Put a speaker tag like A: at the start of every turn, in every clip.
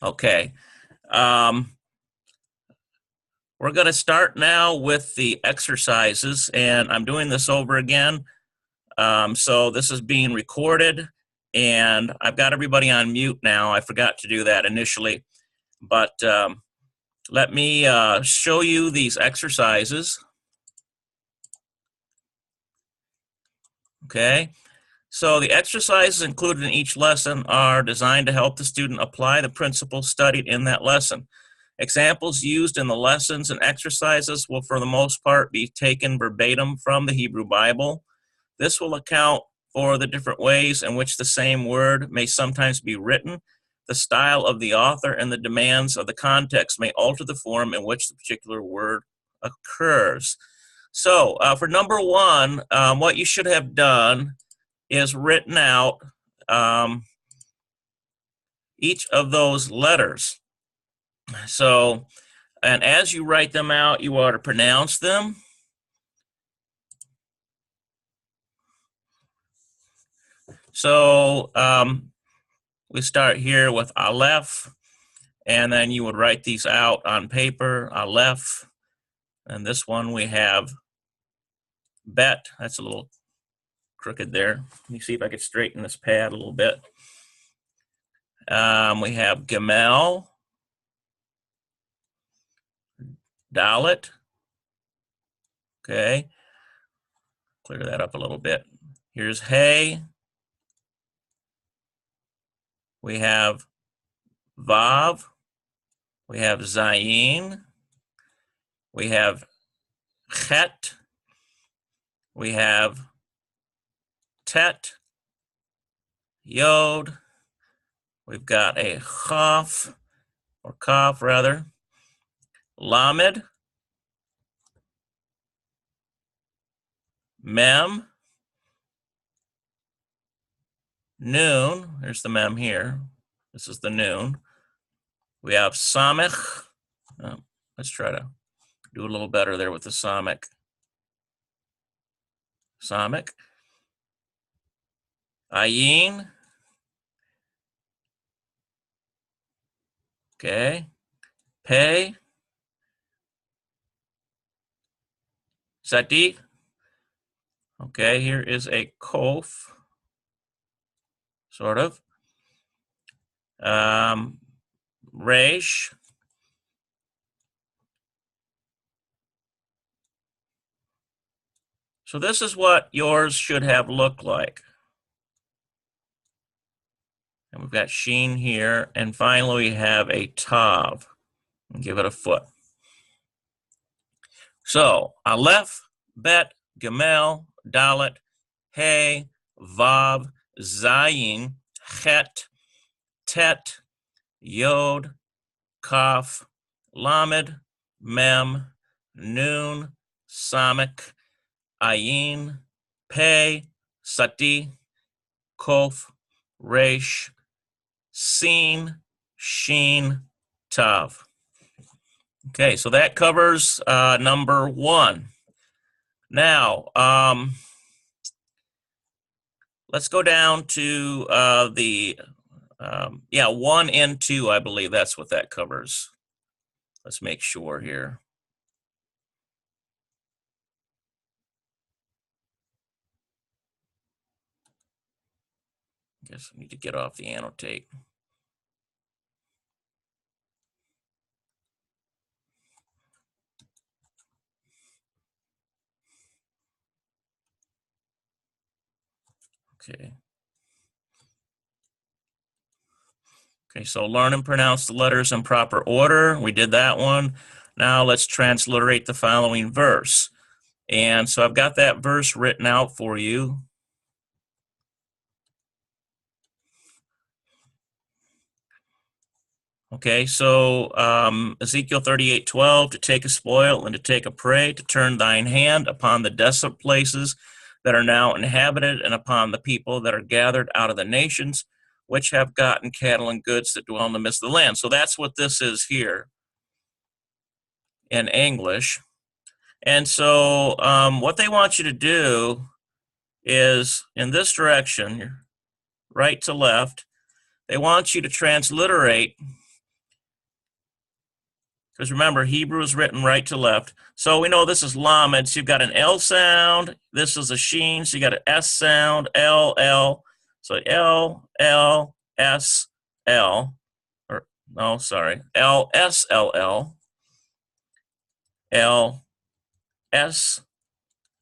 A: Okay. We're going to start now with the exercises, and I'm doing this over again. So this is being recorded, and I've got everybody on mute now. I forgot to do that initially, but let me show you these exercises. Okay. So the exercises included in each lesson are designed to help the student apply the principles studied in that lesson. Examples used in the lessons and exercises will, for the most part, be taken verbatim from the Hebrew Bible. This will account for the different ways in which the same word may sometimes be written. The style of the author and the demands of the context may alter the form in which the particular word occurs. So for number one, what you should have done is written out each of those letters. So, and as you write them out, you ought to pronounce them. So we start here with Aleph, and then you would write these out on paper, Aleph, and this one we have Bet. That's a little crooked there. Let me see if I could straighten this pad a little bit. We have Gemel, Dalet. Okay, clear that up a little bit. Here's Hey. We have Vav. We have Zayin. We have Chet. We have Tet. Yod. We've got a Chaf, or Kaf rather. Lamed. Mem. Noon. There's the Mem here. This is the Noon. We have Samech. Let's try to do a little better there with the Samech. Samech. Ayin. Okay. Pei. Sati. Okay, here is a Kof. Sort of. Resh. So this is what yours should have looked like. And we've got Sheen here, and finally we have a Tav. And give it a foot. So Aleph, Bet, Gemel, Dalet, Hey, Vav, Zayin, Chet, Tet, Yod, Kaf, Lamed, Mem, Noon, Samech, Ayin, Pei, Sati, Kof, Resh, Sin, Sheen, Tav. Okay, so that covers number one. Now, let's go down to one and two, I believe that's what that covers. Let's make sure here. I guess I need to get off the annotate. Okay. Okay, so learn and pronounce the letters in proper order. We did that one. Now let's transliterate the following verse. And so I've got that verse written out for you. Okay, so Ezekiel 38:12, to take a spoil and to take a prey, to turn thine hand upon the desolate places that are now inhabited, and upon the people that are gathered out of the nations, which have gotten cattle and goods that dwell in the midst of the land. So that's what this is here in English. And so what they want you to do is, in this direction, right to left, they want you to transliterate because remember, Hebrew is written right to left. So we know this is lamed, so you've got an L sound. This is a sheen, so you got an S sound, L, L. So L, L, S, L. Or, no, sorry, L, S, L, L. L, S,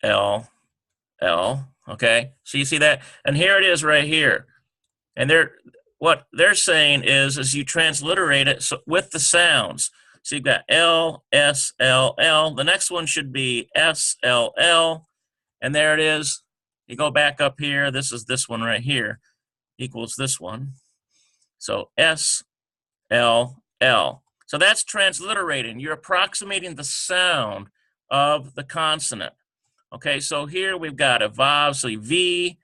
A: L, L. Okay, so you see that? And here it is right here. And what they're saying is you transliterate it with the sounds. So you've got L, S, L, L. The next one should be S, L, L. And there it is. You go back up here. This is this one right here equals this one. So S, L, L. So that's transliterating. You're approximating the sound of the consonant. Okay, so here we've got a vav, so V,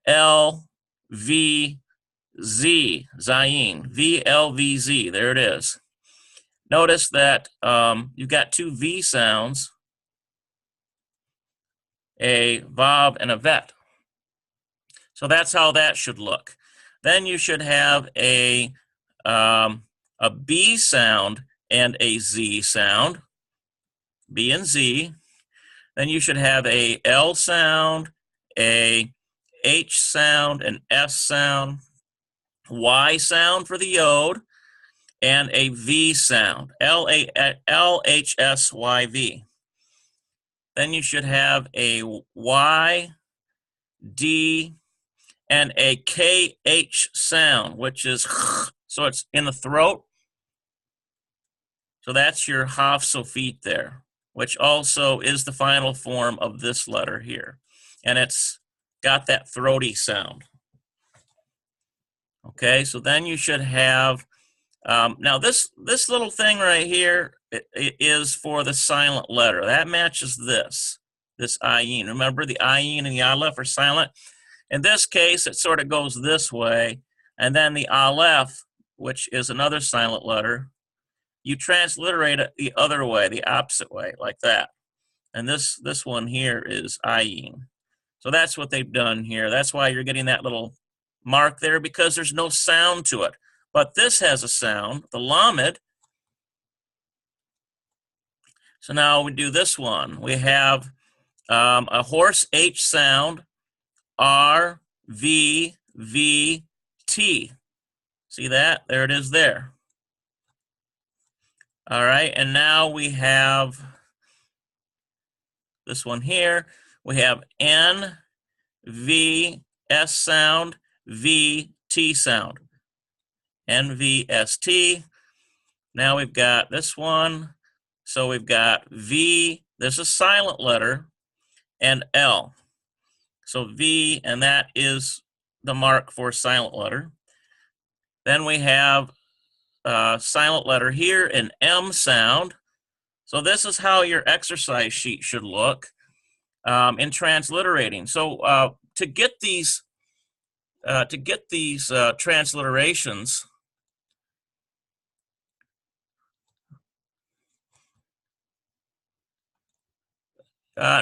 A: L, V, Z, Zayin, V, L, V, Z, there it is. Notice that you've got two V sounds, a vav and a vet. So that's how that should look. Then you should have a B sound and a Z sound, B and Z. Then you should have a L sound, a H sound, an S sound, Y sound for the yod, and a V sound, L-H-S-Y-V. Then you should have a Y, D, and a K-H sound, which is so it's in the throat. So that's your Haf Sofit there, which also is the final form of this letter here. And it's got that throaty sound. Okay, so then you should have, now this little thing right here is for the silent letter. That matches this ayin. Remember, the ayin and the aleph are silent. In this case, it sort of goes this way, and then the aleph, which is another silent letter, you transliterate it the other way, the opposite way, like that. And this one here is ayin. So that's what they've done here. That's why you're getting that little mark there, because there's no sound to it. But this has a sound, the lamed. So now we do this one. We have a hoarse H sound, R, V, V, T. See that? There it is there. All right, and now we have this one here. We have N, V, S sound, V, T sound. N, V, S, T. Now we've got this one. So we've got V, there's a silent letter, and L. So V, and that is the mark for silent letter. Then we have silent letter here, an M sound. So this is how your exercise sheet should look in transliterating. So to get these transliterations,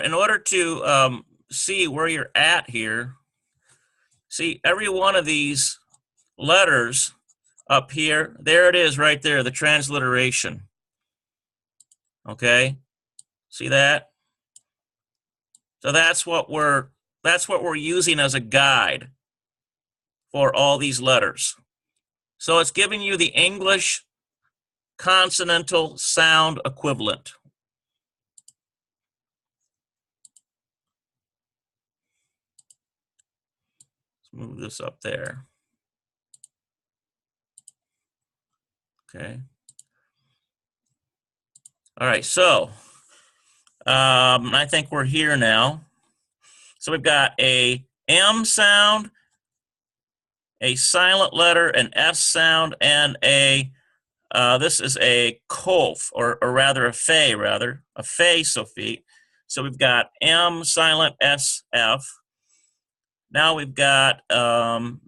A: in order to see where you're at here, see every one of these letters up here, there it is right there, the transliteration. Okay, see that? So that's what we're using as a guide for all these letters. So it's giving you the English consonantal sound equivalent. Let's move this up there. Okay. All right, so I think we're here now. So we've got a M sound, a silent letter, an S sound, and a this is a kof, or rather a fe, sofit. So we've got M silent, S, F. Now we've got M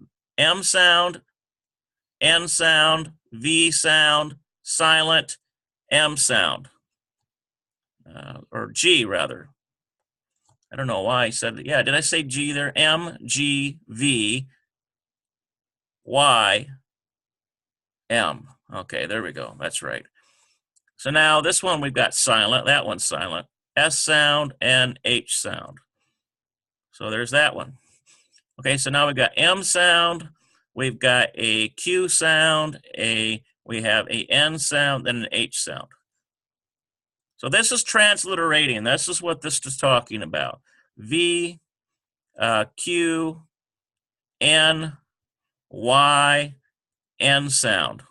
A: sound, N sound, V sound, silent, M sound, or G rather. I don't know why I said it. Yeah, did I say G there? M, G, V, Y, M. Okay, there we go. That's right. So now this one we've got silent, that one's silent, S sound and H sound. So there's that one. Okay, so now we've got M sound, we've got a Q sound, we have a N sound, and an H sound. So this is transliterating. This is what this is talking about. V, Q, N, Y, N sound.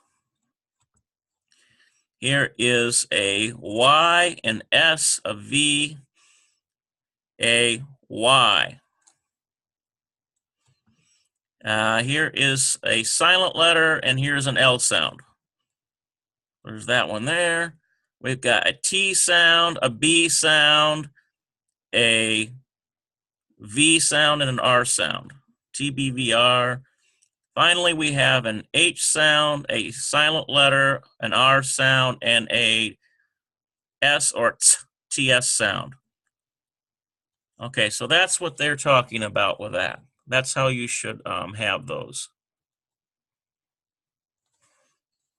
A: Here is a Y, an S, a V, a Y. Here is a silent letter, and here's an L sound. There's that one there. We've got a T sound, a B sound, a V sound, and an R sound. TBVR. Finally, we have an H sound, a silent letter, an R sound, and a S or TS sound. Okay, so that's what they're talking about with that. That's how you should have those.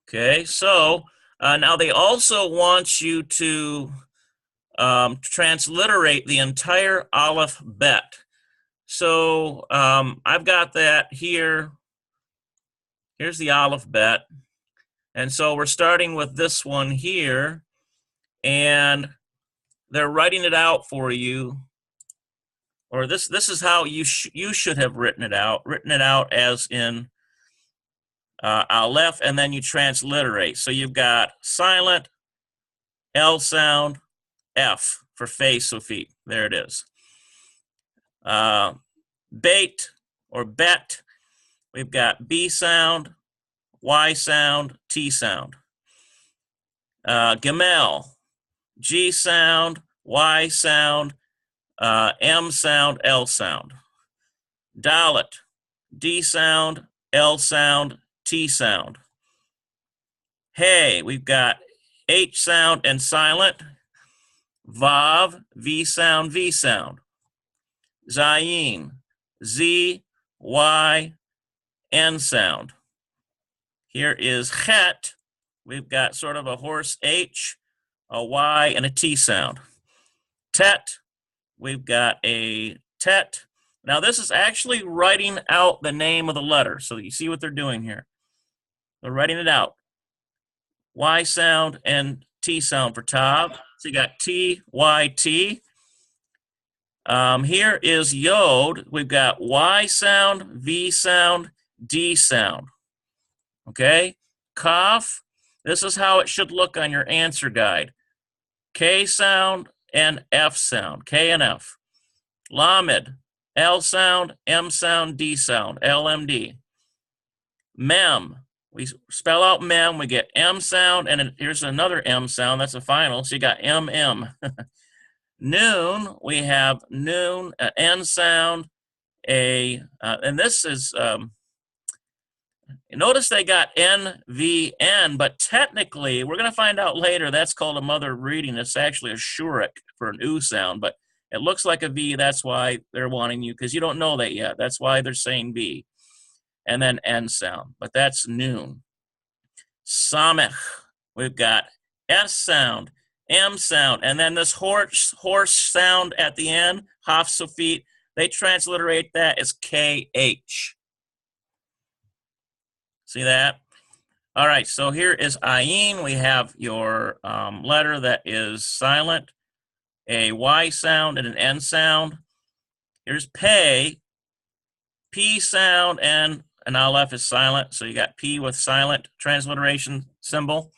A: Okay, so now they also want you to transliterate the entire alphabet. So I've got that here. Here's the alphabet. And so we're starting with this one here, and they're writing it out for you. Or this is how you should have written it out as in Aleph, and then you transliterate. So you've got silent, L sound, F for face or feet. There it is. Bait or bet, we've got B sound, Y sound, T sound. Gamel, G sound, Y sound, M sound, L sound. Dalet, D sound, L sound, T sound. Hey, we've got H sound and silent. Vav, V sound, V sound. Zayin, Z, Y, N sound. Here is chet. We've got sort of a hoarse H, a Y, and a T sound. Tet, we've got a tet. Now this is actually writing out the name of the letter. So you see what they're doing here. They're writing it out. Y sound and T sound for Tav. So you got T, Y, T. Here is Yod. We've got Y sound, V sound, D sound. Okay? Kaf, this is how it should look on your answer guide. K sound and F sound, K and F. Lamed, L sound, M sound, D sound, LMD. Mem, we spell out mem, we get M sound, and here's another M sound, that's a final, so you got MM. Noon, we have noon, N sound, and this is, notice they got NVN, but technically, we're going to find out later, that's called a mother reading. It's actually a shurik for an U sound, but it looks like a V. That's why they're wanting you, because you don't know that yet. That's why they're saying V. And then N sound, but that's noon. Samech, we've got S sound, M sound, and then this horse sound at the end, Haf Sofit, they transliterate that as KH. See that? All right, so here is Ayin. We have your letter that is silent, a Y sound and an N sound. Here's Pei, P sound, and an Aleph is silent, so you got P with silent transliteration symbol.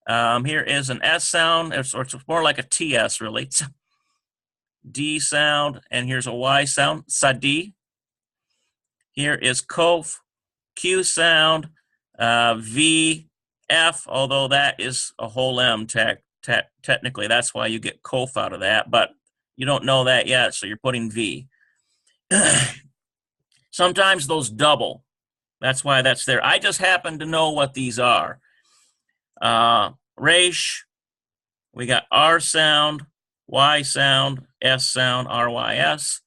A: Here is an S sound, it's more like a TS really. D sound, and here's a Y sound, Sadi. Here is Kof, Q sound, V, F, although that is a whole M technically. That's why you get Kof out of that, but you don't know that yet, so you're putting V. Sometimes those double. That's why that's there. I just happen to know what these are. Resh, we got R sound, Y sound, S sound, RYS.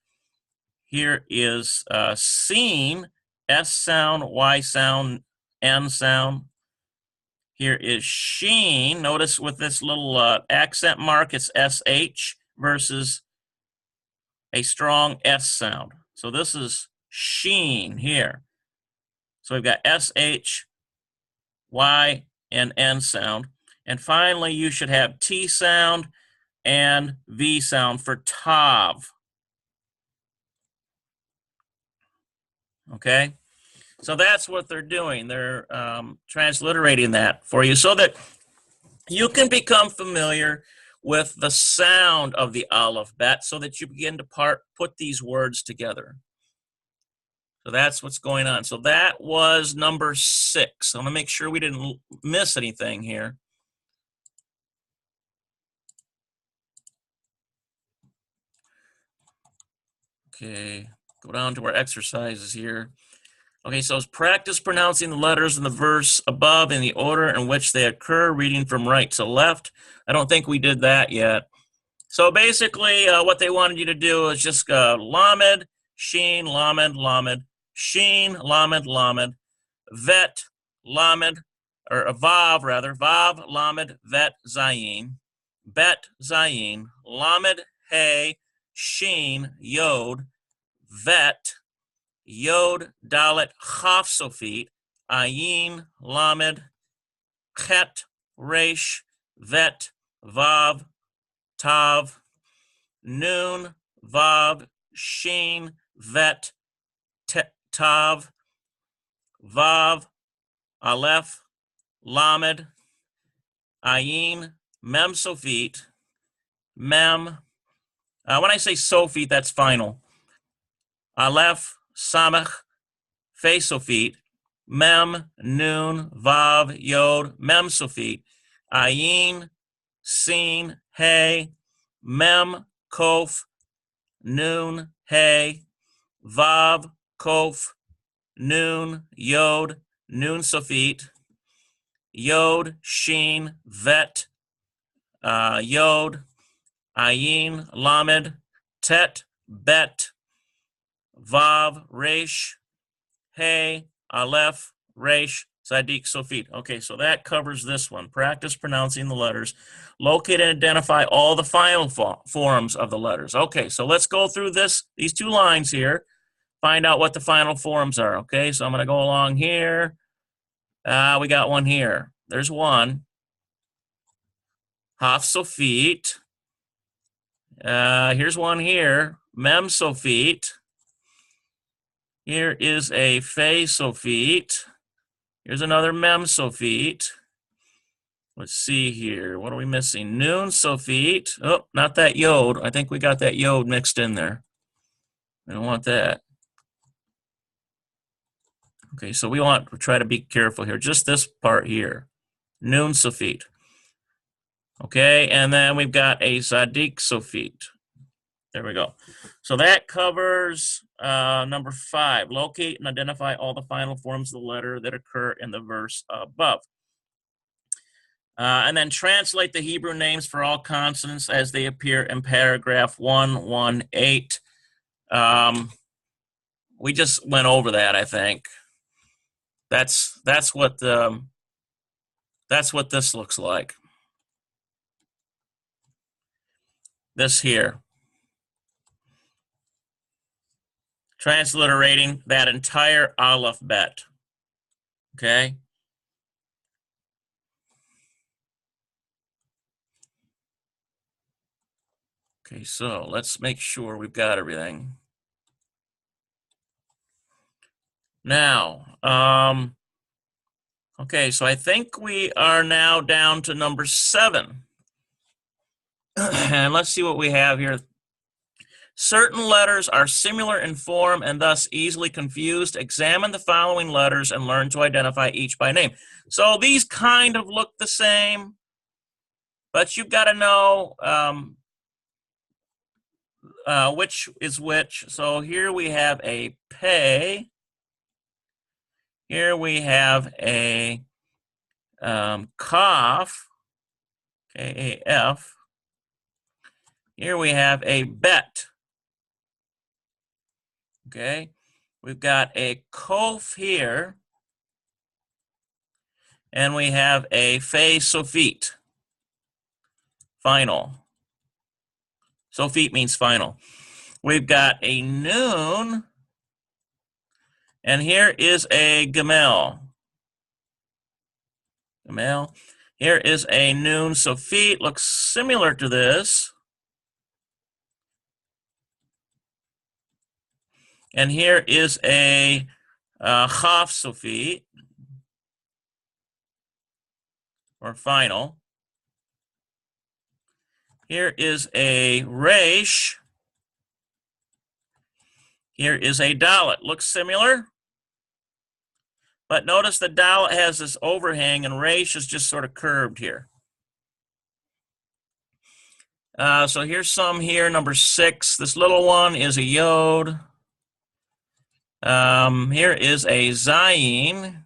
A: Here is Seen, S sound, Y sound, N sound. Here is sheen. Notice with this little accent mark, it's SH versus a strong S sound. So this is sheen here. So we've got SH, Y, and N sound. And finally, you should have T sound and V sound for tav. Okay? So that's what they're doing. They're transliterating that for you so that you can become familiar with the sound of the aleph bet so that you begin to put these words together. So that's what's going on. So that was number 6. I want to make sure we didn't miss anything here. Okay, go down to our exercises here. Okay, so practice pronouncing the letters in the verse above in the order in which they occur, reading from right to left. I don't think we did that yet. So basically, what they wanted you to do is just lamed, sheen, lamed, lamed, sheen, lamed, lamed, vet, lamed, or vav rather, vav, lamed, vet, zayin, bet, zayin, lamed, hey, sheen, yod, vet, yod, dalet, chaf, sofit, ayin, lamed, chet, resh, vet, vav, tav, nun, vav, sheen, vet, tav, vav, aleph, lamed, ayin, mem, sofit, mem. When I say sofit, that's final. Aleph, samach, fe, sofit, mem, nun, vav, yod, mem, sofit, ayin, sin, hey, mem, kof, nun, hey, vav, kof, nun, yod, nun, sofit, yod, sheen, vet, yod, ayin, lamed, tet, bet, vav, resh, hey, aleph, resh, Sadiq, Sofit. Okay, so that covers this one. Practice pronouncing the letters. Locate and identify all the final forms of the letters. Okay, so let's go through these 2 lines here. Find out what the final forms are. Okay, so I'm going to go along here. We got one here. There's one. Haf, Sofit. Here's one here. Mem, Sofit. Here is a Fe, Sofit. Here's another Mem, Sofit. Let's see here. What are we missing? Nun, Sofit. Oh, not that yod. I think we got that yod mixed in there. I don't want that. Okay, so we want to try to be careful here. Just this part here. Nun, Sofit. Okay, and then we've got a Sadiq, Sofit. There we go. So that covers number 5. Locate and identify all the final forms of the letter that occur in the verse above. And then translate the Hebrew names for all consonants as they appear in paragraph 118. We just went over that, I think. That's what this looks like. This here. Transliterating that entire aleph bet. Okay? Okay, so let's make sure we've got everything. Now, okay, so I think we are now down to number 7. And let's see what we have here. Certain letters are similar in form and thus easily confused. Examine the following letters and learn to identify each by name. So these kind of look the same, but you've got to know which is which. So here we have a pay. Here we have a kaf, K-A-F. Here we have a bet. Okay, we've got a kof here, And we have a fe sofit, final. Sofit means final. We've got a noon, and here is a gemel. Gemel. Here is a noon sofit, looks similar to this. And here is a chaf sofit, or final. Here is a resh. Here is a dalet. Looks similar, but notice the dalet has this overhang and resh is just sort of curved here. So here's some here, number 6. This little one is a yod. Here is a zayin.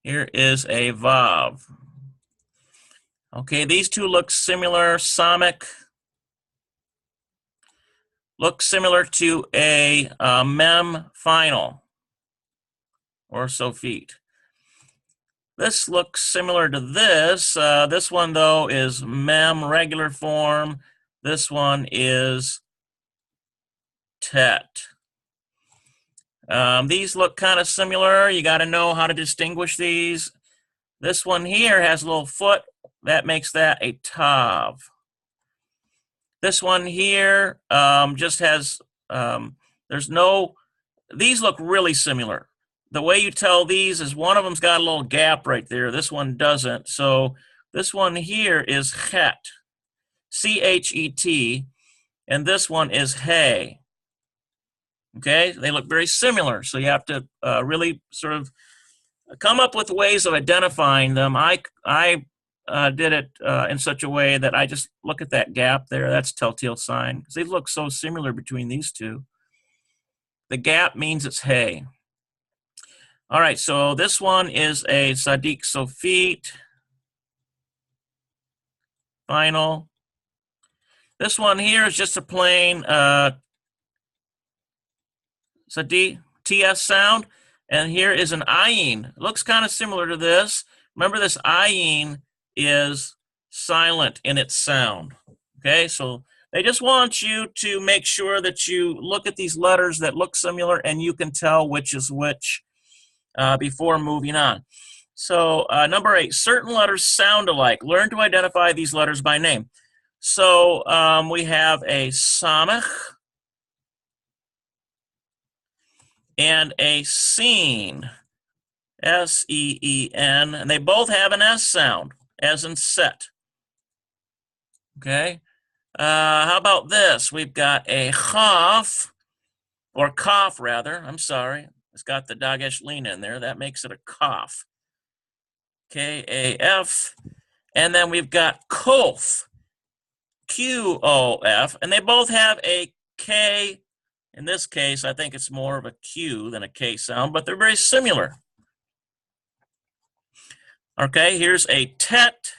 A: Here is a vav. Okay, these two look similar. Samik looks similar to a mem final or sofit. This looks similar to this. This one, though, is mem regular form. This one is tet. These look kind of similar. You got to know how to distinguish these. This one here has a little foot. That makes that a tav. This one here just has, these look really similar. The way you tell these is one of them's got a little gap right there. This one doesn't. So this one here is chet, C-H-E-T, and this one is hey. Okay, they look very similar. So you have to really sort of come up with ways of identifying them. I did it in such a way that I just look at that gap there. That's telltale sign because they look so similar between these two. The gap means it's hey. All right, so this one is a Sadiq Sofit, final. This one here is just a plain Sadiq TS sound, and here is an ayin. It looks kind of similar to this. Remember, this ayin is silent in its sound. Okay, so they just want you to make sure that you look at these letters that look similar and you can tell which is which before moving on. So number 8, certain letters sound alike. Learn to identify these letters by name. So we have a samech and a seen, S-E-E-N, and they both have an S sound, as in set. Okay. How about this? We've got a chaf, or kaf rather. I'm sorry. It's got the dagesh lean in there. That makes it a kaf. K-A-F. And then we've got kof, Q-O-F. And they both have a K. In this case, I think it's more of a Q than a K sound, but they're very similar. Okay, here's a tet.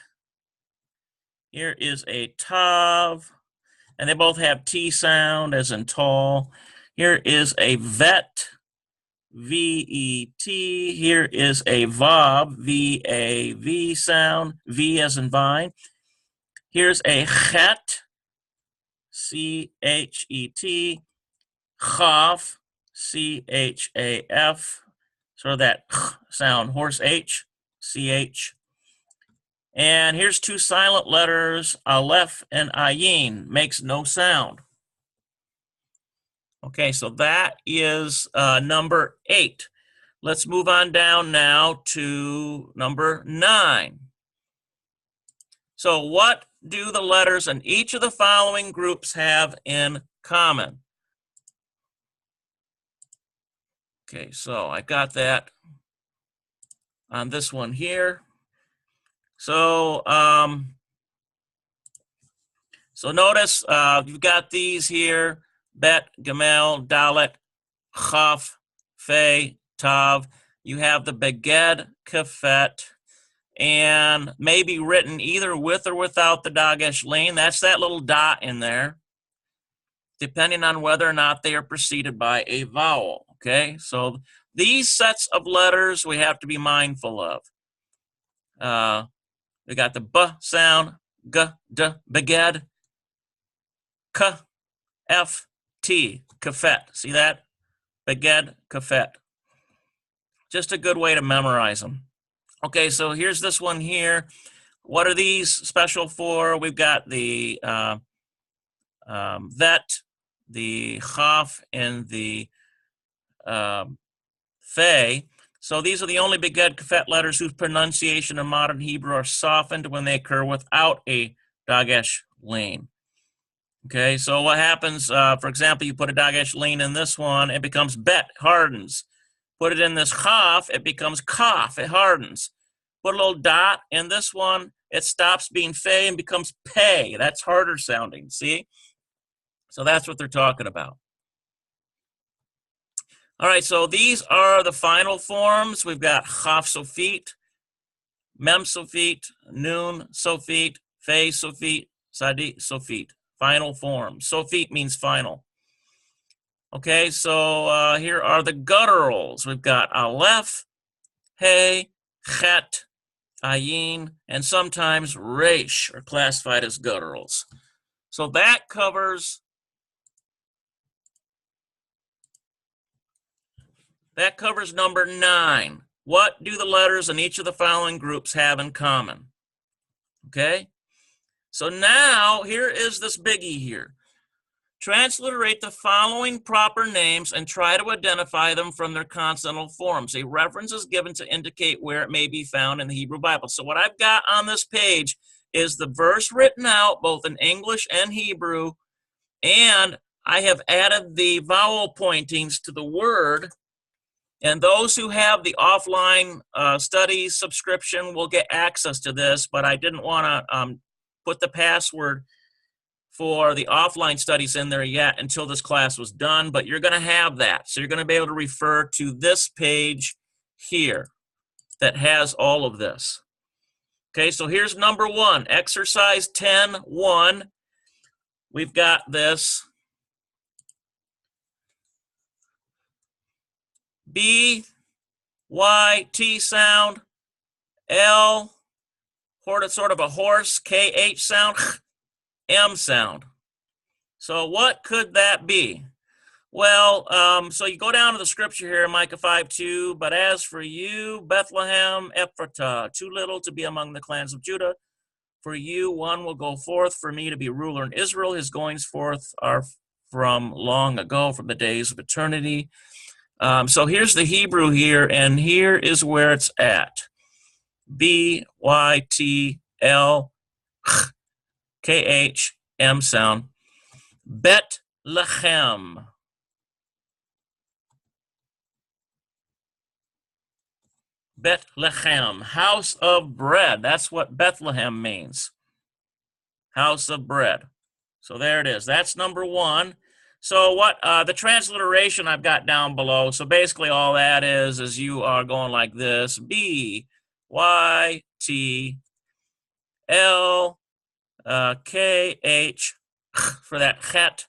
A: Here is a tav. And they both have T sound, as in tall. Here is a vet, V-E-T. Here is a vav, V-A-V sound, V as in vine. Here's a chet, C-H-E-T. Chaf, C-H-A-F. Sort of that sound, horse H, C-H. And here's 2 silent letters, aleph and ayin, makes no sound. Okay, so that is number 8. Let's move on down now to number 9. So what do the letters in each of the following groups have in common? Okay, so I got that on this one here. So, notice you've got these here: bet, gemel, dalet, chaf, fe, tav. You have the beged, kafet, and maybe written either with or without the dagesh lean. That's that little dot in there, depending on whether or not they are preceded by a vowel. Okay, so These sets of letters we have to be mindful of. We got the B sound, G, D, beged, K, F, T, kafet. See that? Beged, kafet. Just a good way to memorize them. Okay, so here's this one here. What are these special for? We've got the vet, the chaf, and the fe. So these are the only beged kafet letters whose pronunciation in modern Hebrew are softened when they occur without a dagesh lane. Okay, so what happens, for example, you put a dagesh lane in this one, it becomes bet, hardens. Put it in this chaf, it becomes kaf, it hardens. Put a little dot in this one, it stops being fe and becomes pay. That's harder sounding, see? So that's what they're talking about. All right, so these are the final forms. We've got chaf sofit, mem sofit, nun sofit, fe sofit, sadi sofit. Final form. Sofit means final. Okay, so here are the gutturals. We've got aleph, hey, chet, ayin, and sometimes resh are classified as gutturals. So that covers number 9. What do the letters in each of the following groups have in common? Okay, so now here is this biggie here. Transliterate the following proper names and try to identify them from their consonantal forms. A reference is given to indicate where it may be found in the Hebrew Bible. So what I've got on this page is the verse written out both in English and Hebrew, and I have added the vowel pointings to the word. And those who have the offline study subscription will get access to this, but I didn't want to put the password for the offline studies in there yet until this class was done, but you're going to have that. So you're going to be able to refer to this page here that has all of this. Okay, so here's number 1, exercise 10-1. We've got this B, Y, T sound, L, sort of a horse, K, H sound, M sound. So what could that be? Well, so you go down to the scripture here, Micah 5:2. But as for you, Bethlehem Ephratah, too little to be among the clans of Judah. For you, one will go forth for me to be ruler in Israel. His goings forth are from long ago, from the days of eternity. So here's the Hebrew here, and here is where it's at. B, Y, T, L, K, H, M sound. Bethlehem. Bethlehem, house of bread. That's what Bethlehem means. House of bread. So there it is. That's number 1. So what the transliteration I've got down below. So basically all that is you are going like this. B, Y, T, L, K, H, for that chet,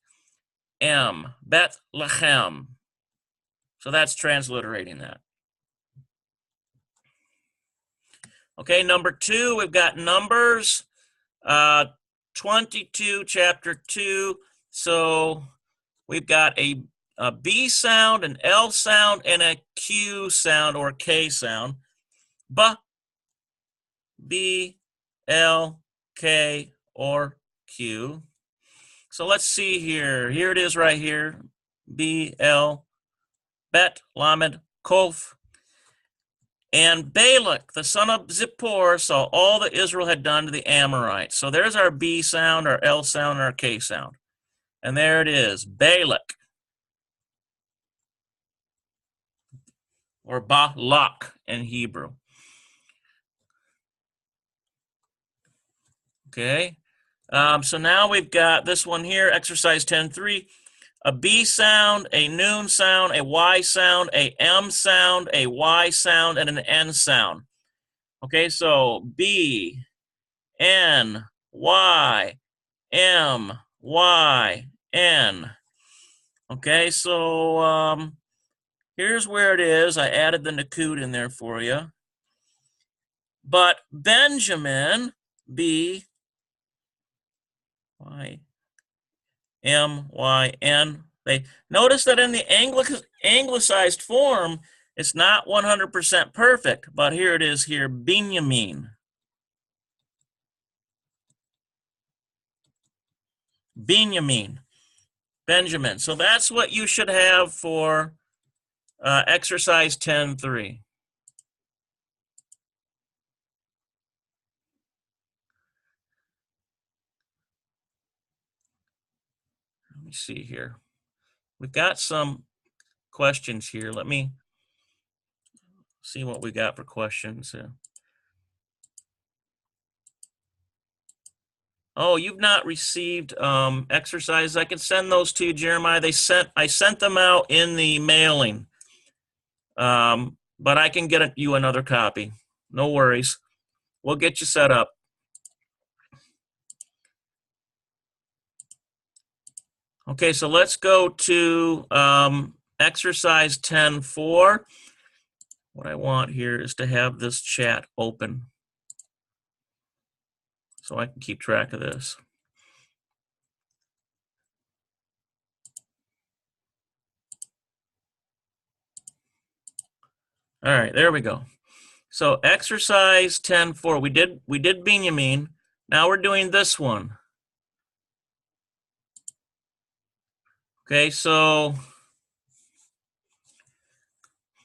A: M, Bethlehem. So that's transliterating that. Okay, number 2, we've got Numbers 22, chapter 2. So we've got a B sound, an L sound, and a Q sound or K sound. B, L, K, or Q. So let's see here. Here it is right here. B, L, Bet, Lamed, Kof. And Balak, the son of Zippor, saw all that Israel had done to the Amorites. So there's our B sound, our L sound, and our K sound. And there it is, Balak, or Balak in Hebrew. Okay, so now we've got this one here, exercise 10-3. A B sound, a noon sound, a Y sound, a M sound, a Y sound, and an N sound. Okay, so B, N, Y, M, Y, N. Okay, so Here's where it is. I added the Nakud in there for you. But Benjamin, B-Y-M-Y-N, they notice that in the anglicized form, it's not 100% perfect, but here it is here, Benjamin. Benjamin. Benjamin. So that's what you should have for exercise 10.3. Let me see here. We've got some questions here. Let me see what we got for questions. Oh, you've not received exercises. I can send those to you, Jeremiah. I sent them out in the mailing. But I can get you another copy. No worries. We'll get you set up. Okay, so let's go to exercise 10.4. What I want here is to have this chat open so I can keep track of this. All right, there we go. So exercise 10.4, we did Benjamin. Now we're doing this one. Okay, so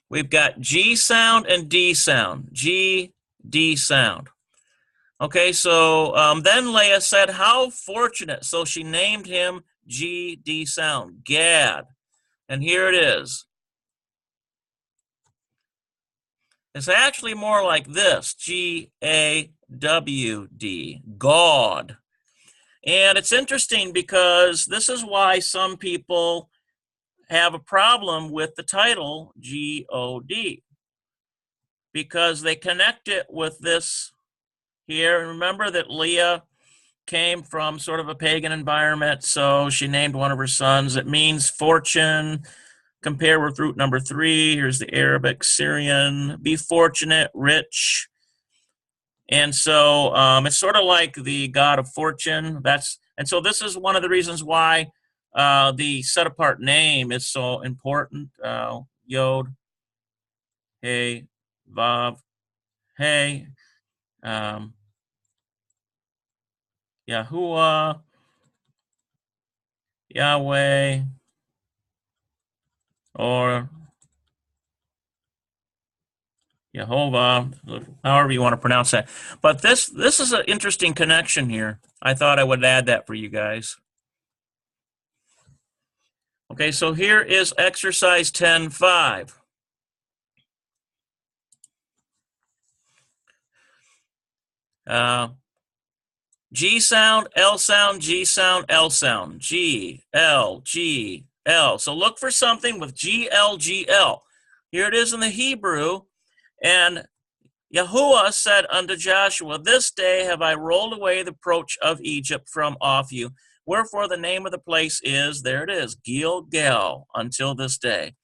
A: we've got G sound and D sound. G, D sound. Okay, so then Leah said, how fortunate. So she named him G, D sound, Gad. And here it is. It's actually more like this, G-A-W-D, God. And it's interesting because this is why some people have a problem with the title G-O-D, because they connect it with this here. And remember that Leah came from sort of a pagan environment, so she named one of her sons. It means fortune. Compare with root number 3. Here's the Arabic, Syrian. Be fortunate, rich. And so it's sort of like the god of fortune. And so this is one of the reasons why the set apart name is so important. Yod, Hey, Vav, Hey, Yahuwah, Yahweh, or Jehovah, however you want to pronounce that. But this is an interesting connection here. I thought I would add that for you guys. Okay, so here is exercise 10.5. G sound, L sound, G sound, L sound. G, L, G, L. So look for something with G, L, G, L. Here it is in the Hebrew. And Yahuwah said unto Joshua, this day have I rolled away the reproach of Egypt from off you. Wherefore the name of the place is, there it is, Gilgal, until this day.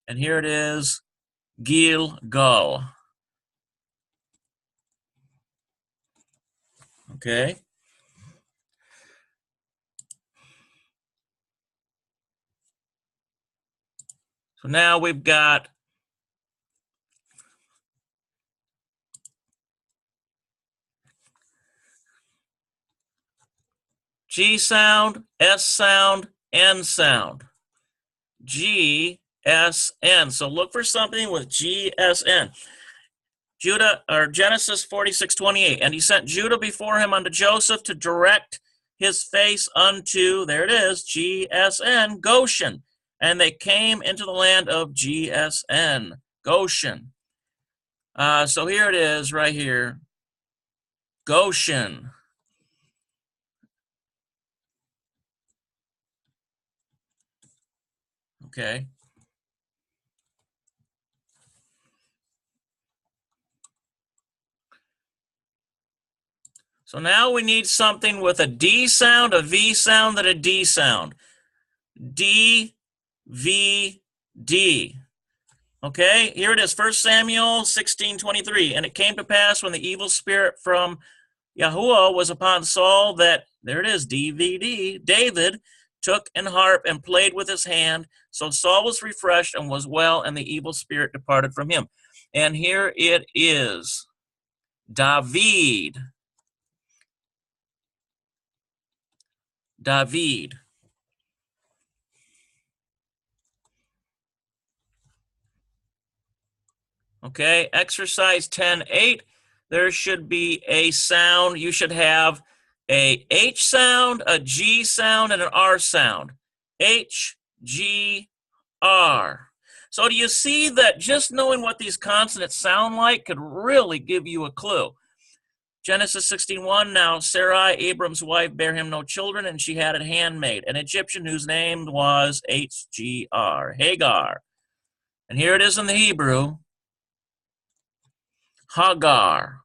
A: And here it is, Gilgal. Okay. So now we've got G sound, S sound, N sound. G, S, N. So look for something with G, S, N. Genesis 46:28. And he sent Judah before him unto Joseph to direct his face unto, there it is, GSN, Goshen. And they came into the land of GSN, Goshen. So here it is right here, Goshen. Okay. So now we need something with a D sound, a V sound, and a D sound. D, V, D. Okay, here it is, 1 Samuel 16:23. And it came to pass when the evil spirit from Yahuwah was upon Saul that, there it is, DVD, David took an harp and played with his hand. So Saul was refreshed and was well, and the evil spirit departed from him. And here it is, David. David. Okay, exercise 10.8. There should be a sound. You should have a H sound, a G sound, and an R sound. H, G, R. So do you see that just knowing what these consonants sound like could really give you a clue? Genesis 16:1, now Sarai, Abram's wife, bare him no children, and she had a handmaid, an Egyptian whose name was H-G-R, Hagar. And here it is in the Hebrew, Hagar.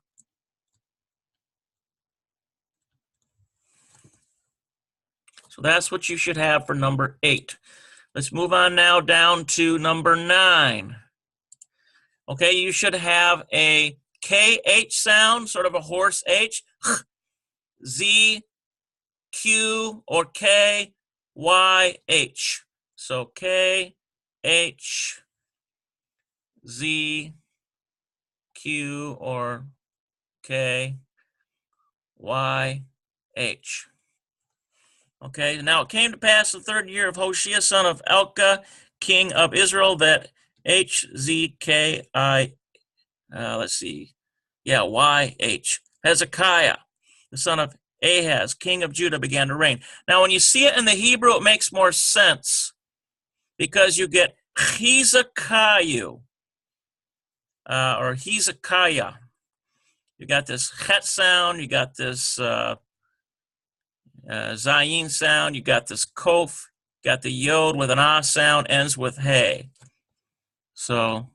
A: So that's what you should have for number 8. Let's move on now down to number 9. Okay, you should have a KH sound, sort of a hoarse H, Z, Q, or K, Y, H. So K, H, Z, Q, or K, Y, H. Okay, now it came to pass the 3rd year of Hoshea, son of Elkah, king of Israel, that HZKI, YH, Hezekiah, the son of Ahaz, king of Judah, began to reign. Now, when you see it in the Hebrew, it makes more sense because you get Hezekiah, or Hezekiah. You got this het sound, you got this zayin sound, you got this kof, got the yod with an ah sound, ends with hey. So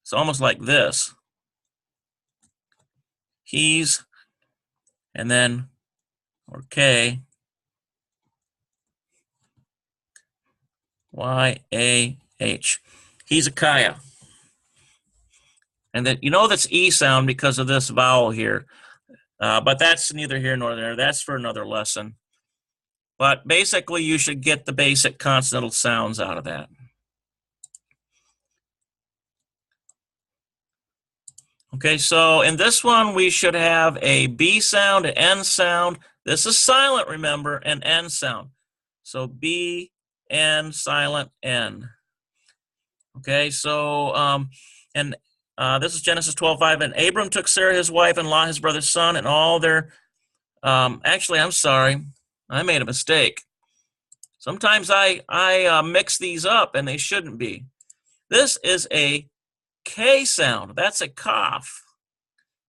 A: it's almost like this. He's, and then, or K, Y-A-H. Hezekiah. And then, you know that's E sound because of this vowel here. But that's neither here nor there. That's for another lesson. But basically, you should get the basic consonantal sounds out of that. Okay, so in this one, we should have a B sound, an N sound. This is silent, remember, an N sound. So B, N, silent, N. Okay, so, this is Genesis 12:5. And Abram took Sarah, his wife, and Lot, his brother's son, and all their, actually, I'm sorry. I made a mistake. Sometimes I mix these up, and they shouldn't be. This is a K sound. That's a cough.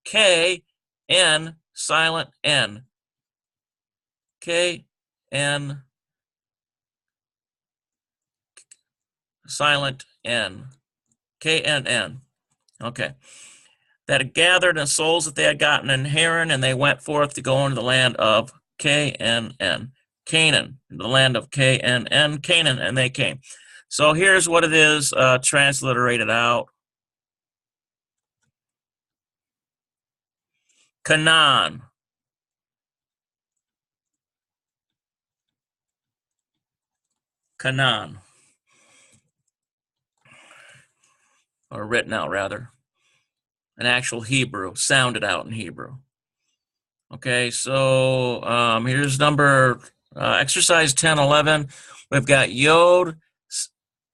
A: K, N, silent N. K, N, silent N. K, N, N. Okay. That had gathered in souls that they had gotten in Haran, and they went forth to go into the land of K-N-N. Canaan, the land of K-N-N, Canaan, and they came. So here's what it is transliterated out. Canaan. Canaan. Or written out, rather. An actual Hebrew, sounded out in Hebrew. Okay, so here's number, exercise 10:11. We've got Yod,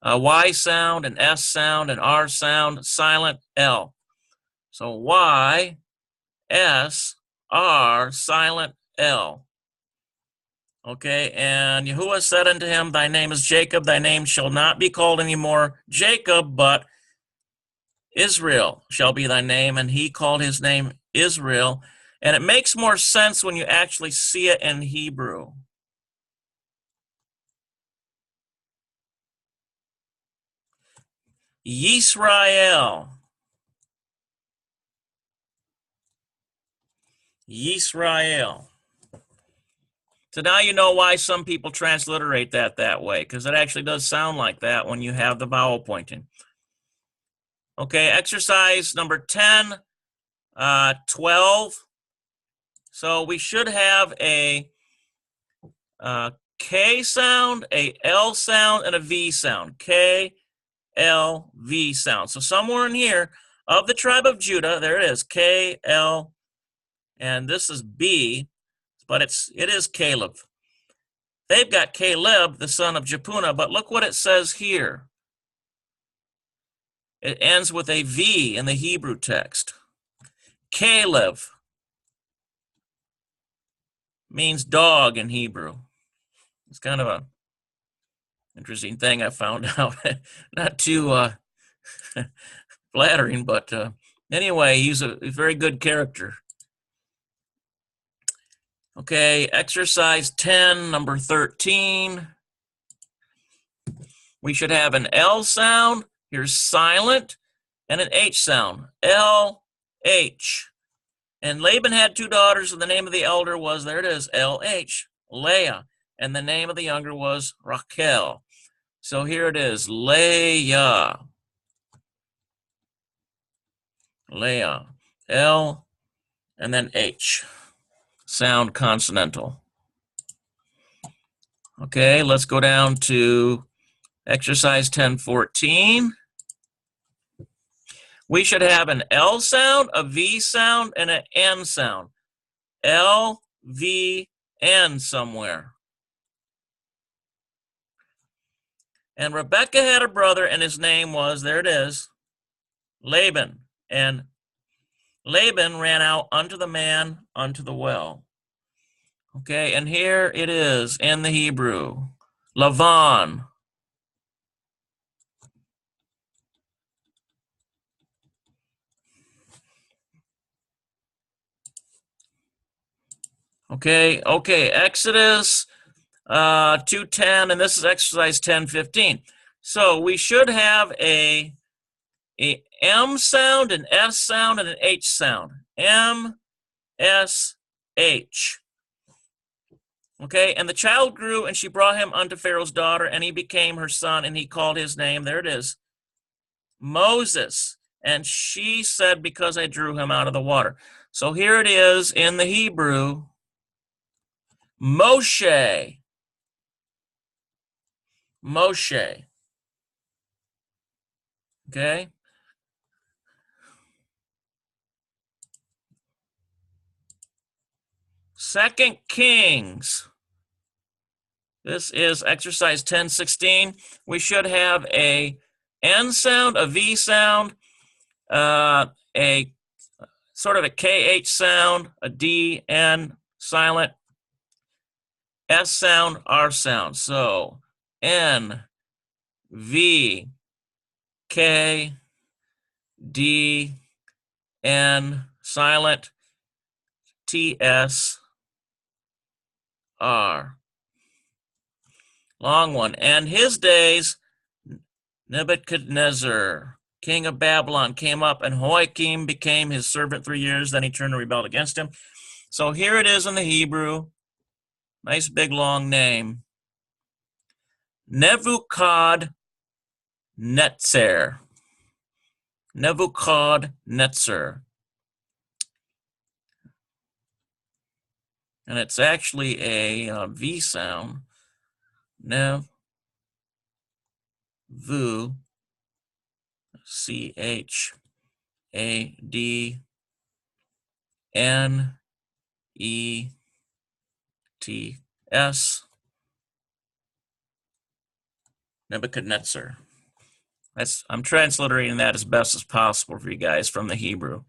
A: Y sound, an S sound, an R sound, silent L. So Y, S, R, silent L. Okay, and Yahuwah said unto him, thy name is Jacob, thy name shall not be called anymore Jacob, but Israel shall be thy name. And he called his name Israel. And it makes more sense when you actually see it in Hebrew. Yisrael. Yisrael. So now you know why some people transliterate that way, because it actually does sound like that when you have the vowel pointing. Okay, exercise number 10, 12. So we should have a K sound, a L sound, and a V sound. K, L, V sound. So somewhere in here, of the tribe of Judah, there it is, K, L, and this is B, but it is Caleb. They've got Caleb, the son of Jephunneh, but look what it says here. It ends with a V in the Hebrew text. Caleb means dog in Hebrew. It's kind of a interesting thing I found out. Not too flattering, but anyway, he's a very good character. Okay, exercise 10, number 13. We should have an L sound. Here's silent, and an H sound. L, H. And Laban had 2 daughters, and the name of the elder was, there it is, L-H, Leah. And the name of the younger was Rachel. So here it is, Leah. Leah. L, and then H. Sound consonantal. Okay, let's go down to exercise 10-14. We should have an L sound, a V sound, and an N sound. L, V, N somewhere. And Rebekah had a brother, and his name was, there it is, Laban. And Laban ran out unto the man unto the well. Okay, and here it is in the Hebrew, Lavan. Okay, Exodus 2:10, and this is exercise 10-15. So we should have a M sound, an S sound, and an H sound. M, S, H. Okay, and the child grew, and she brought him unto Pharaoh's daughter, and he became her son, and he called his name, there it is, Moses. And she said, because I drew him out of the water. So here it is in the Hebrew, Moshe. Moshe. Okay? Second Kings. This is exercise 10-16. We should have a N sound, a V sound, a sort of a KH sound, a D, N, silent, S sound, R sound. So N, V, K, D, N, silent, T, S, R. Long one. And his days, Nebuchadnezzar, king of Babylon, came up, and Joachim became his servant 3 years. Then he turned and rebelled against him. So here it is in the Hebrew. Nice big long name. Nebuchadnezzar. Nebuchadnezzar. And it's actually a V sound. Nev, Vu, C-H, A-D, N-E-T-S, Nebuchadnezzar. I'm transliterating that as best as possible for you guys from the Hebrew.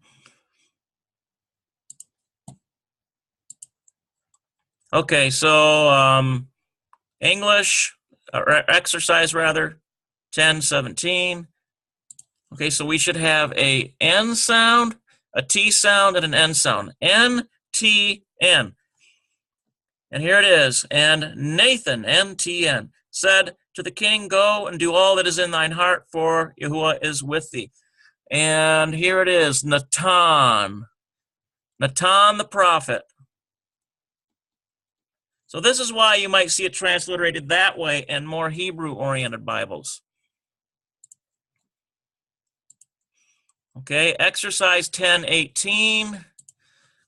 A: Okay, so English, exercise rather, 10-17. Okay, so we should have a N sound, a T sound, and an N sound. N, T, N. And here it is. And Nathan, N-T-N, said to the king, go and do all that is in thine heart, for Yahuwah is with thee. And here it is, Natan. Natan the prophet. So this is why you might see it transliterated that way in more Hebrew-oriented Bibles. Okay, exercise 1018.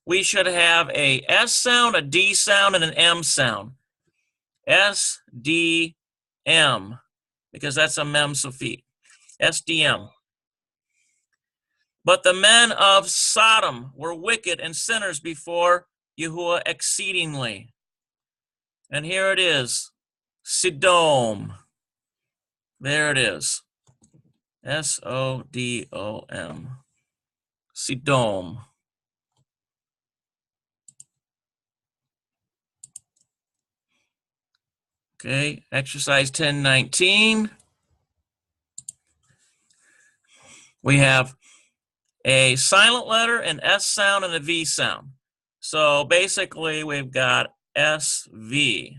A: We should have a S sound, a D sound, and an M sound. S, D, M, because that's a mem suffix. SDM. But the men of Sodom were wicked and sinners before Yahuwah exceedingly. And here it is, Sodom. There it is, Sodom, Sodom. Okay, exercise 1019. We have a silent letter, an S sound, and a V sound. So basically, we've got SV.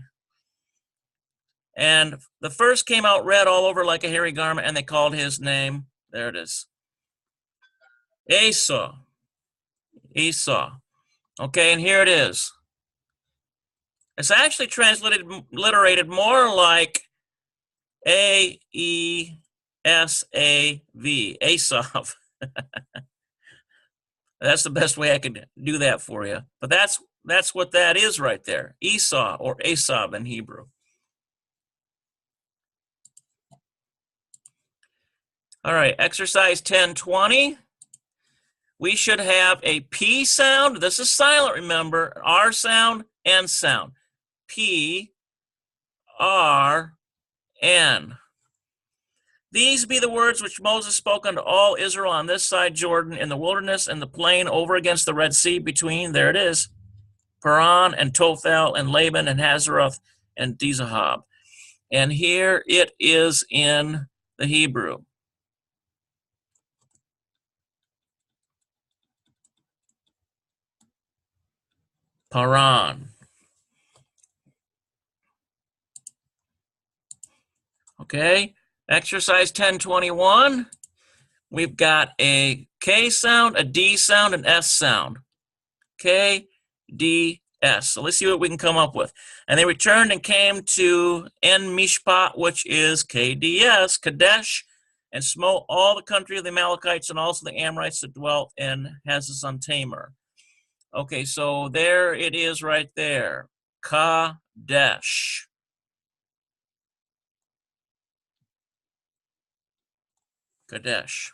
A: And the first came out red all over like a hairy garment, and they called his name, there it is, Esau. Esau. Okay, and here it is. It's actually transliterated more like A-E-S-A-V, Asav. That's the best way I could do that for you. But that's what that is right there, Esau or Asav in Hebrew. All right, exercise 1020. We should have a P sound. This is silent, remember. R sound, N sound. P, R, N. These be the words which Moses spoke unto all Israel on this side Jordan, in the wilderness and the plain over against the Red Sea between, there it is, Paran and Tophel and Laban and Hazeroth and Dizahab. And here it is in the Hebrew. Paran. Okay, exercise 1021. We've got a K sound, a D sound, an S sound. K, D, S. So let's see what we can come up with. And they returned and came to En Mishpat, which is KDS, Kadesh, and smote all the country of the Amalekites and also the Amorites that dwelt in Hazazon Tamar. Okay, so there it is right there. Kadesh. Kadesh.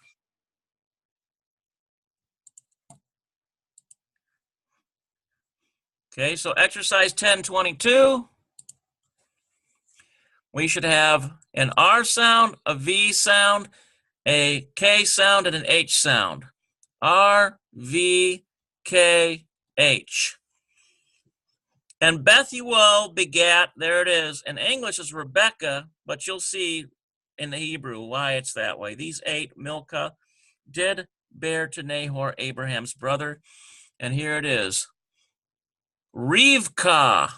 A: Okay, so exercise 1022. We should have an R sound, a V sound, a K sound, and an H sound. R, V, K, H. And Bethuel begat, there it is. In English is Rebecca, but you'll see in the Hebrew why it's that way. These 8, Milcah, did bear to Nahor, Abraham's brother. And here it is. Rivkah.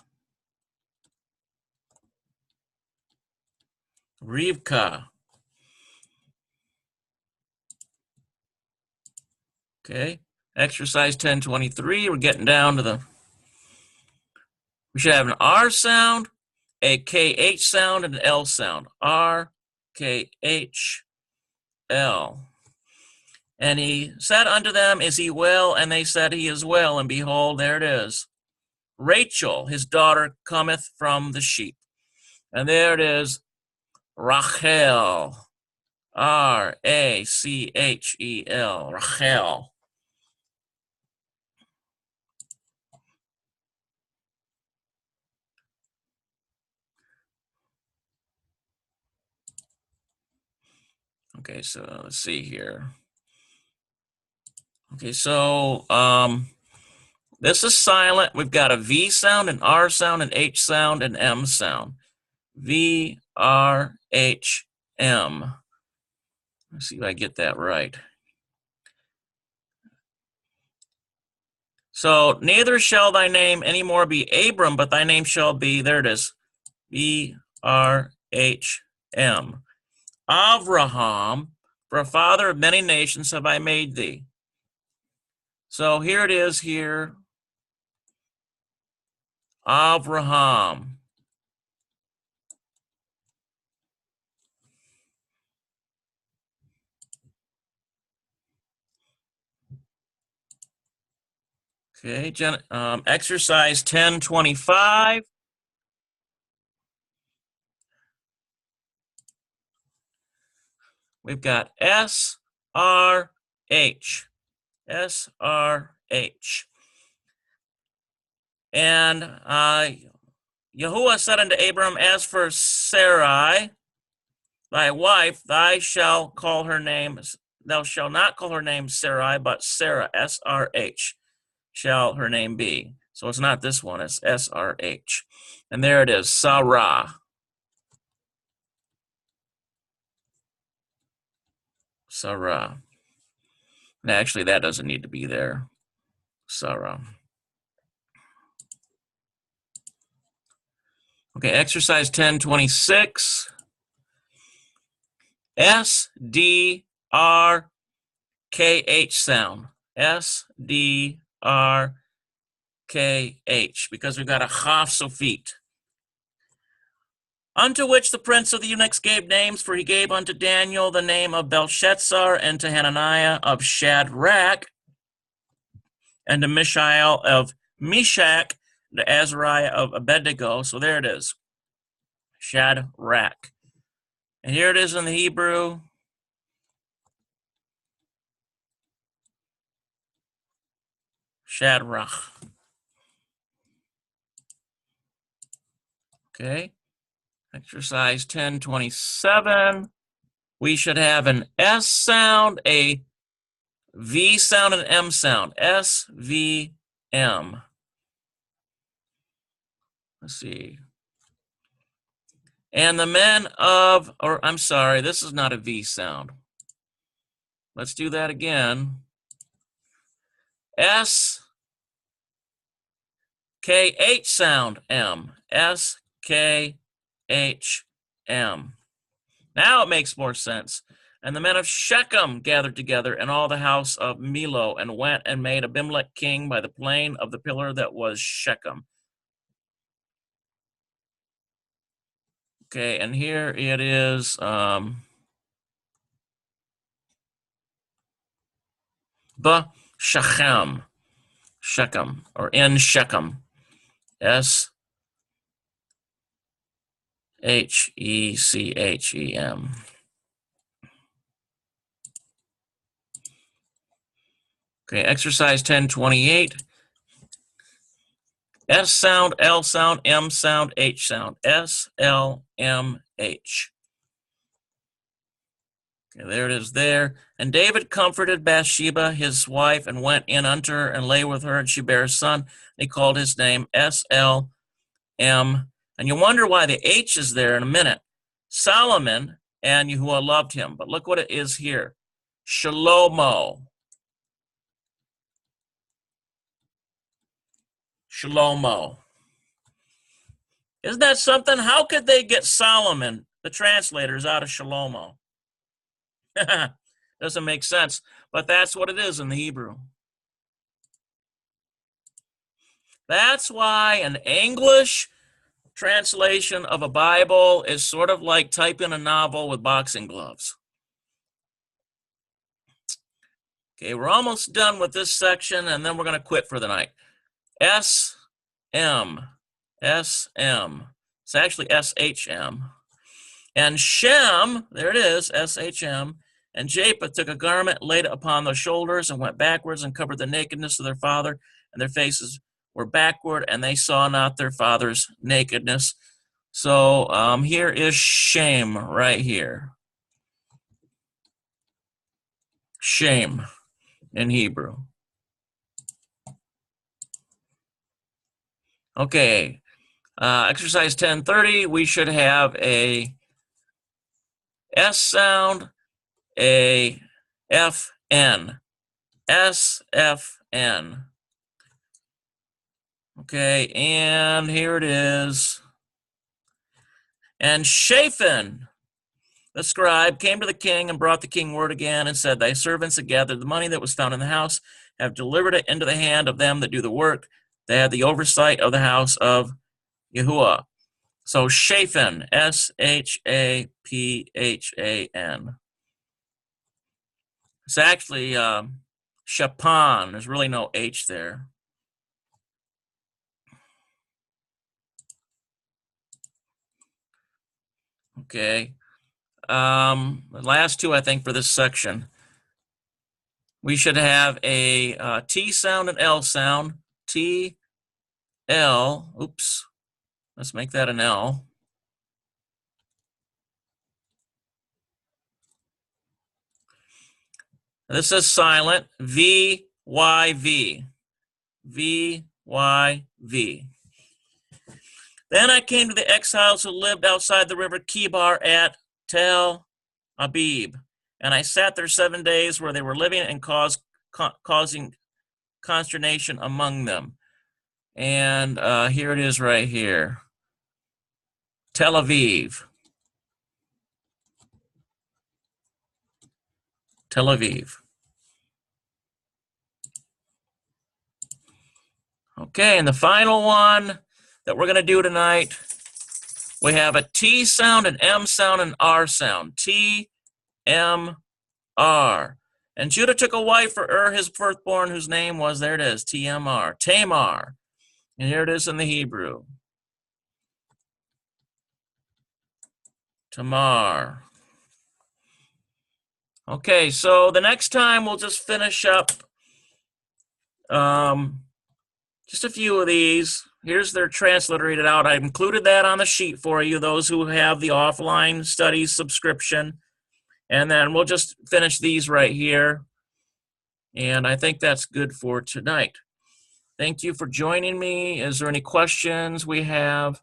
A: Rivkah. Okay, exercise 1023, we're getting down to we should have an R sound, a KH sound, and an L sound. R, KH, L. And he said unto them, is he well? And they said, he is well. And behold, there it is. Rachel, his daughter, cometh from the sheep. And there it is, Rachel. R-A-C-H-E-L, Rachel. Okay, so let's see here. Okay, so this is silent. We've got a V sound, an R sound, an H sound, an M sound. V, R, H, M. Let's see if I get that right. So neither shall thy name anymore be Abram, but thy name shall be, there it is, V, R, H, M. Avraham, for a father of many nations have I made thee. So here it is here. Avraham. Okay, exercise 1025. We've got S, R, H. S, R, H. And Yahuwah said unto Abram, as for Sarai, thy wife, thou shalt not call her name Sarai, but Sarah, S-R-H, shall her name be. So it's not this one, it's S-R-H. And there it is, Sarah. Sarah. And actually, that doesn't need to be there. Sarah. Okay, exercise 1026. S-D-R-K-H sound. S-D-R-K-H, because we've got a chaf sofit. Unto which the prince of the eunuchs gave names, for he gave unto Daniel the name of Belshazzar, and to Hananiah of Shadrach, and to Mishael of Meshach, to Azariah of Abednego. So there it is, Shadrach. And here it is in the Hebrew. Shadrach. Okay. Exercise 1027. We should have an S sound, a V sound, and an M sound. S, V, M. Let's see. And the men of, or I'm sorry, this is not a V sound. Let's do that again. S, K, H sound, M. S, K, H, M. Now it makes more sense. And the men of Shechem gathered together in all the house of Milo, and went and made Abimelech king by the plain of the pillar that was Shechem. Okay, and here it is. Shechem. Shechem, or in Shechem. S-H-E-C-H-E-M. Okay, exercise 1028. S sound, L sound, M sound, H sound. S, L, M, H. Okay, there it is there. And David comforted Bathsheba, his wife, and went in unto her and lay with her, and she bare a son. And he called his name S, L, M. And you wonder why the H is there in a minute. Solomon and Yahuwah loved him. But look what it is here. Shlomo. Shlomo. Isn't that something? How could they get Solomon, the translators, out of Shlomo? Doesn't make sense, but that's what it is in the Hebrew. That's why an English translation of a Bible is sort of like typing a novel with boxing gloves. Okay, we're almost done with this section, and then we're going to quit for the night. S-M. S-M. It's actually S-H-M. And Shem, there it is, S-H-M. And Japheth took a garment, laid it upon their shoulders, and went backwards and covered the nakedness of their father, and their faces were backward, and they saw not their father's nakedness. So here is Shem right here. Shem in Hebrew. Okay, exercise 1030, we should have a S sound, a F-N. S-F-N. Okay, and here it is. And Shaphan, the scribe, came to the king and brought the king word again and said, thy servants have gathered the money that was found in the house, have delivered it into the hand of them that do the work. They had the oversight of the house of Yahuwah. So Shaphan, S-H-A-P-H-A-N. It's actually Shapan. There's really no H there. Okay. The last two, I think, for this section. We should have a T sound and L sound. T, L, oops, let's make that an L. This is silent, V, Y, V. V, Y, V. Then I came to the exiles who lived outside the river Kibar at Tel Abib. And I sat there 7 days where they were living and causing consternation among them. And here it is right here. Tel Aviv. Tel Aviv. Okay, and the final one that we're going to do tonight, we have a T sound, an M sound, and R sound. T, M, R. And Judah took a wife for his firstborn, whose name was, there it is, T-M-R, Tamar. And here it is in the Hebrew. Tamar. Okay, so the next time we'll just finish up just a few of these. Here's their transliterated out. I included that on the sheet for you, those who have the offline studies subscription. And then we'll just finish these right here. And I think that's good for tonight. Thank you for joining me. Is there any questions we have?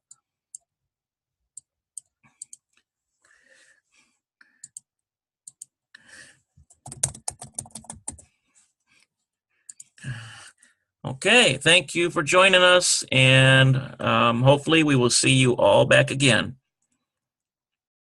A: Okay, thank you for joining us, and hopefully we will see you all back again.